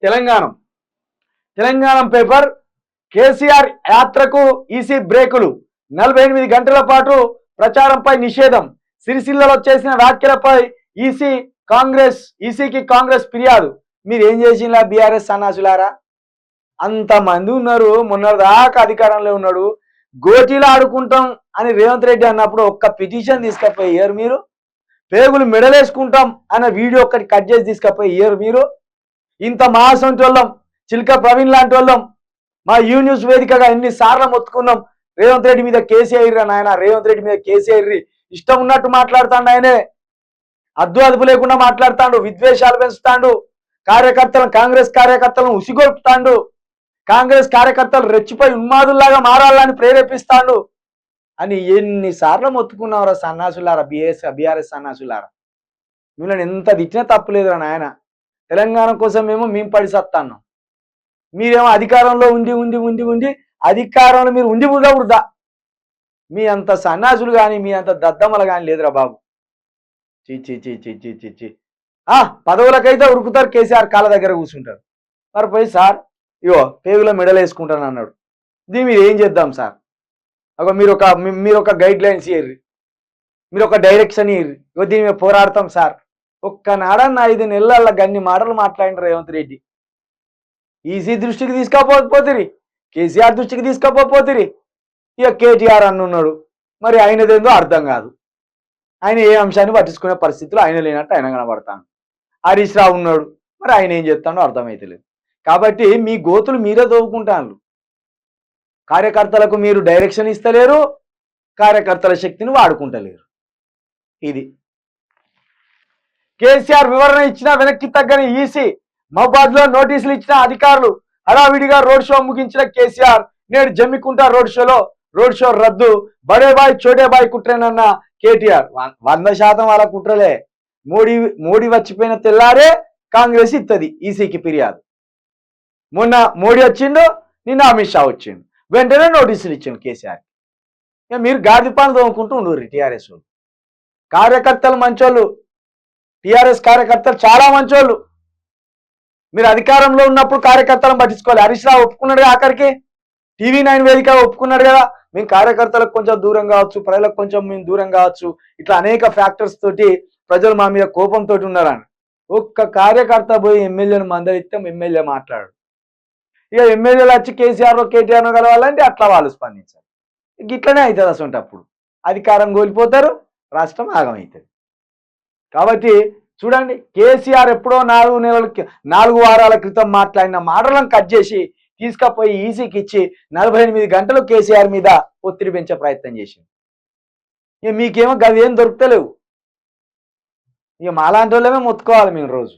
Telangana paper KCR యాత్రకు EC బ్రేకులు 48 గంటల పాటు ప్రచారంపై నిషేధం సిరిసిల్లలో చేసిన వ్యాఖ్యలపై ఈసీకి కాంగ్రెస్ ఫిర్యాదు. మీరు ఏం చేసినా బీఆర్ఎస్ సన్నాసులారా, అంతమంది ఉన్నారు, మొన్నటిదాకా అధికారంలో ఉన్నాడు, గోటీలు ఆడుకుంటాం అని రేవంత్ రెడ్డి అన్నప్పుడు ఒక్క పిటిషన్ తీసుకపోయారు మీరు. పేగులు మెడలేసుకుంటాం అన్న వీడియో ఒక్కటి కట్ చేసి తీసుకపోయారు మీరు. ఇంత మహాసంటోళ్ళం చిల్క ప్రవీణ్ లాంటి వాళ్ళం మా యూ న్యూస్ వేదికగా ఎన్నిసార్లు మొత్తుకున్నాం రేవంత్ రెడ్డి మీద కేసీఆర్ నాయన, రేవంత్ రెడ్డి మీద కేసీఆర్ ఇష్టం ఉన్నట్టు మాట్లాడుతాడు, ఆయనే అదుపు లేకుండా మాట్లాడుతాడు, విద్వేషాలు పెంచుతాడు, కాంగ్రెస్ కార్యకర్తలను ఉసిగొల్పుతాడు, కాంగ్రెస్ కార్యకర్తలు రెచ్చిపోయి ఉన్మాదుల్లాగా మారాలని ప్రేరేపిస్తాడు అని ఎన్నిసార్లు మొత్తుకున్నారా సన్నాసులారా, బీఆర్ఎస్ సన్నాసులారా. మిమ్మల్ని ఎంత తిట్టినా తప్పులేదురా నాయన. తెలంగాణ కోసం మేము పడి సత్తాన్నాం, మీరేమో అధికారంలో ఉండి అధికారంలో మీరు ఉండి వృధా. మీ అంత సన్నాసులు కానీ మీ అంత దద్దమ్మలు కానీ లేదురా బాబు. చి పదవులకైతే ఉరుకుతారు, కేసీఆర్ కాళ్ళ దగ్గర కూర్చుంటారు. మరి పోయి సార్ ఇగో పేగులో మెడల్ వేసుకుంటాను అన్నాడు. దీన్ని మీరు ఏం చేద్దాం సార్? మీరు ఒక గైడ్ లైన్స్ ఇయ్యర్రి, మీరు ఒక డైరెక్షన్ ఇయ్యర్రి, ఇగో దీని మీద పోరాడతాం సార్. ఒక్కనాడన్న 5 నెలల గన్ని మాటలు మాట్లాడిన రేవంత్ రెడ్డి. ఈసీ దృష్టికి తీసుకోపోతురి, కేసీఆర్ దృష్టికి తీసుకోపోతురి. ఇక కేటీఆర్ అన్నున్నాడు, మరి ఆయనదేందో అర్థం కాదు. ఆయన ఏ అంశాన్ని పట్టించుకునే పరిస్థితులు ఆయన లేనట్టు ఆయన కనబడతాను. హరీష్ రావు ఉన్నాడు, మరి ఆయన ఏం చెప్తాడో అర్థమైతలేదు. కాబట్టి మీ గోతులు మీరే తవ్వుకుంటాను. కార్యకర్తలకు మీరు డైరెక్షన్ ఇస్తలేరు, కార్యకర్తల శక్తిని వాడుకుంటలేరు. ఇది కేసీఆర్ వివరణ ఇచ్చినా వెనక్కి తగ్గని ఈసీ. మహబాద్లో నోటీసులు ఇచ్చిన అధికారులు. హడావిడిగా రోడ్ షో ముగించిన కేసీఆర్ నేడు జమ్మికుంట రోడ్ షో రద్దు. బడేబాయ్ చోటేబాయ్ కుట్రేనన్న కేటీఆర్. 100% వాళ్ళ కుట్రలే. మోడీ వచ్చిపోయిన తెల్లారే కాంగ్రెస్ ఇత్తది ఈసీకి ఫిర్యాదు. మొన్న మోడీ వచ్చిండు, నిన్న అమిత్ షా వచ్చిండు, వెంటనే నోటీసులు ఇచ్చిండు కేసీఆర్. ఇక మీరు గాడి పాలు తోముకుంటూ ఉండరు టీఆర్ఎస్ వాళ్ళు. కార్యకర్తలు మంచోళ్ళు, టీఆర్ఎస్ కార్యకర్తలు చాలా మంచోళ్ళు. మీరు అధికారంలో ఉన్నప్పుడు కార్యకర్తలను పట్టించుకోవాలి. హరీష్ రావు ఒప్పుకున్నాడు కదా, ఆఖరికి TV9 వేదిక ఒప్పుకున్నాడు కదా, మేము కార్యకర్తలకు కొంచెం దూరం కావచ్చు, ప్రజలకు కొంచెం మేము దూరం కావచ్చు, ఇట్లా అనేక ఫ్యాక్టర్స్ తోటి ప్రజలు మా మీద కోపంతో ఉన్నారని. ఒక్క కార్యకర్త పోయి ఎమ్మెల్యేను మందలిస్తే ఎమ్మెల్యే మాట్లాడు. ఇక ఎమ్మెల్యేలు వచ్చి కేటీఆర్ను కలవాలంటే అట్లా వాళ్ళు స్పందించారు. ఇట్లనే అవుతుంది అసలు. అప్పుడు అధికారం కోల్పోతారు, రాష్ట్రం ఆగమవుతుంది. కాబట్టి చూడండి, కేసీఆర్ ఎప్పుడో 4 వారాల క్రితం మాట్లాడిన మాటలను కట్ చేసి తీసుకపోయి ఈసీకి ఇచ్చి 48 గంటలు కేసీఆర్ మీద ఒత్తిడి పెంచే ప్రయత్నం చేసింది. ఇక మీకేమో గది ఏం దొరుకుతలేవు. ఇక మాలాంటి వాళ్ళమే మొత్తుకోవాలి మేము రోజు.